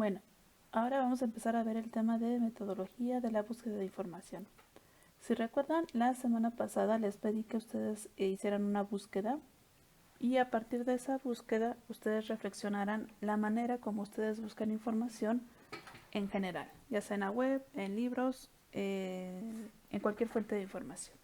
Bueno, ahora vamos a empezar a ver el tema de metodología de la búsqueda de información. Si recuerdan, la semana pasada les pedí que ustedes hicieran una búsqueda y a partir de esa búsqueda ustedes reflexionaran la manera como ustedes buscan información en general, ya sea en la web, en libros, en cualquier fuente de información.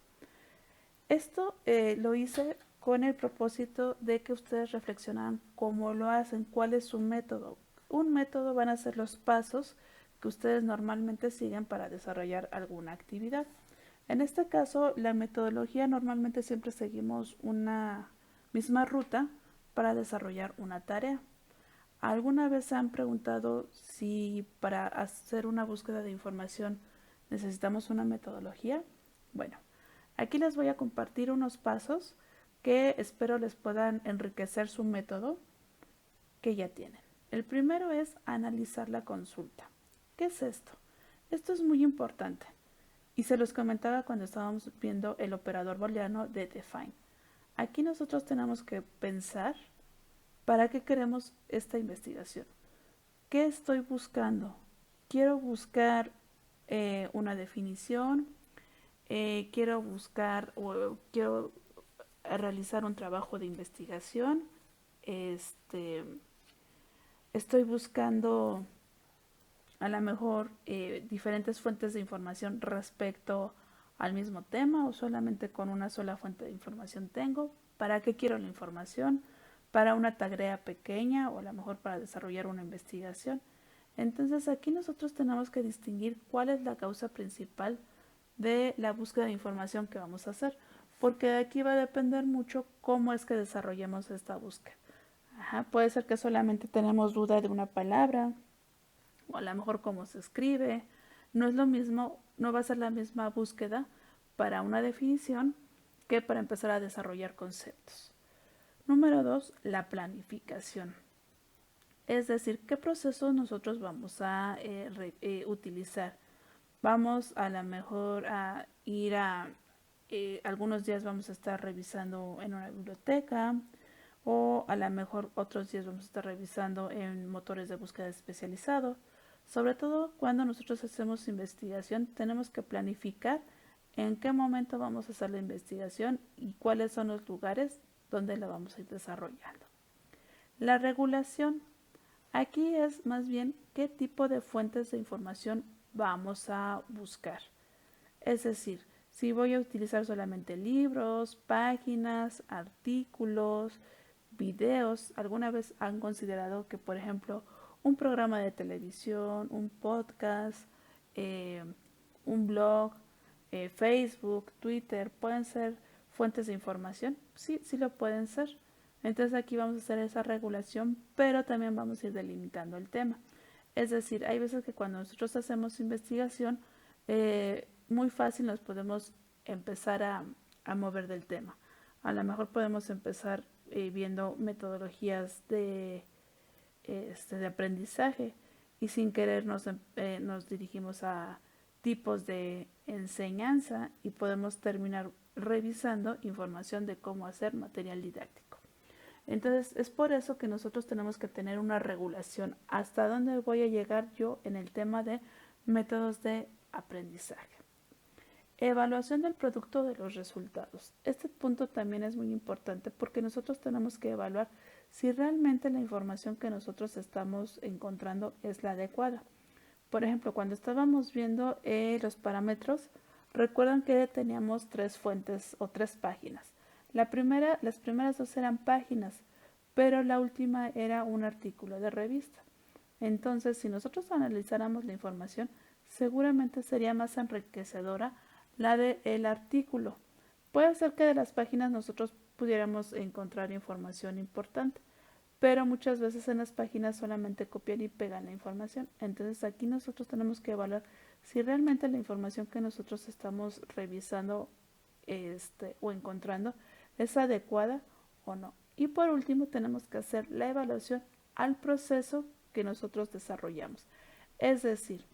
Esto lo hice con el propósito de que ustedes reflexionaran cómo lo hacen, cuál es su método. Un método van a ser los pasos que ustedes normalmente siguen para desarrollar alguna actividad. En este caso, la metodología normalmente siempre seguimos una misma ruta para desarrollar una tarea. ¿Alguna vez se han preguntado si para hacer una búsqueda de información necesitamos una metodología? Bueno, aquí les voy a compartir unos pasos que espero les puedan enriquecer su método que ya tienen. El primero es analizar la consulta. ¿Qué es esto? Esto es muy importante y se los comentaba cuando estábamos viendo el operador booleano de define. Aquí nosotros tenemos que pensar para qué queremos esta investigación. ¿Qué estoy buscando? Quiero buscar una definición, quiero buscar o quiero realizar un trabajo de investigación, estoy buscando a lo mejor diferentes fuentes de información respecto al mismo tema o solamente con una sola fuente de información tengo. ¿Para qué quiero la información? Para una tarea pequeña o a lo mejor para desarrollar una investigación. Entonces aquí nosotros tenemos que distinguir cuál es la causa principal de la búsqueda de información que vamos a hacer, porque de aquí va a depender mucho cómo es que desarrollemos esta búsqueda. Puede ser que solamente tenemos duda de una palabra, o a lo mejor cómo se escribe. No es lo mismo, no va a ser la misma búsqueda para una definición que para empezar a desarrollar conceptos. Número 2, la planificación. Es decir, qué procesos nosotros vamos a utilizar. Vamos a lo mejor a ir a algunos días vamos a estar revisando en una biblioteca o a lo mejor otros días vamos a estar revisando en motores de búsqueda especializados. Sobre todo cuando nosotros hacemos investigación tenemos que planificar en qué momento vamos a hacer la investigación y cuáles son los lugares donde la vamos a ir desarrollando. La regulación. Aquí es más bien qué tipo de fuentes de información vamos a buscar. Es decir, si voy a utilizar solamente libros, páginas, artículos, videos, ¿alguna vez han considerado que, por ejemplo, un programa de televisión, un podcast, eh, un blog, Facebook, Twitter, pueden ser fuentes de información? Sí, sí lo pueden ser. Entonces aquí vamos a hacer esa regulación, pero también vamos a ir delimitando el tema. Es decir, hay veces que cuando nosotros hacemos investigación, muy fácil nos podemos empezar a mover del tema. A lo mejor podemos empezar viendo metodologías de aprendizaje y sin querer nos dirigimos a tipos de enseñanza y podemos terminar revisando información de cómo hacer material didáctico. Entonces es por eso que nosotros tenemos que tener una regulación. ¿Hasta dónde voy a llegar yo en el tema de métodos de aprendizaje? Evaluación del producto de los resultados. Este punto también es muy importante porque nosotros tenemos que evaluar si realmente la información que nosotros estamos encontrando es la adecuada. Por ejemplo, cuando estábamos viendo los parámetros, recuerdan que teníamos tres fuentes o tres páginas. Las primeras dos eran páginas, pero la última era un artículo de revista. Entonces, si nosotros analizáramos la información, seguramente sería más enriquecedora la del artículo. Puede ser que de las páginas nosotros pudiéramos encontrar información importante, pero muchas veces en las páginas solamente copian y pegan la información. Entonces aquí nosotros tenemos que evaluar si realmente la información que nosotros estamos revisando o encontrando es adecuada o no. Y por último tenemos que hacer la evaluación al proceso que nosotros desarrollamos. Es decir,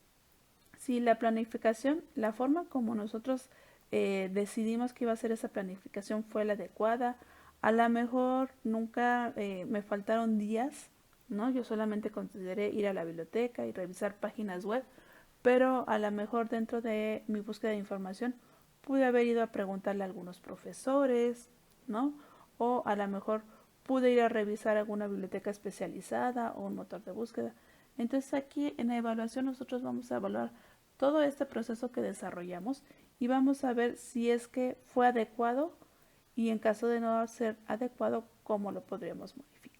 si la planificación, la forma como nosotros decidimos que iba a ser esa planificación fue la adecuada, a lo mejor nunca me faltaron días ¿no? Yo solamente consideré ir a la biblioteca y revisar páginas web, pero a lo mejor dentro de mi búsqueda de información pude haber ido a preguntarle a algunos profesores, ¿no? O a lo mejor pude ir a revisar alguna biblioteca especializada o un motor de búsqueda. Entonces aquí en la evaluación nosotros vamos a evaluar todo este proceso que desarrollamos y vamos a ver si es que fue adecuado y en caso de no ser adecuado, cómo lo podríamos modificar.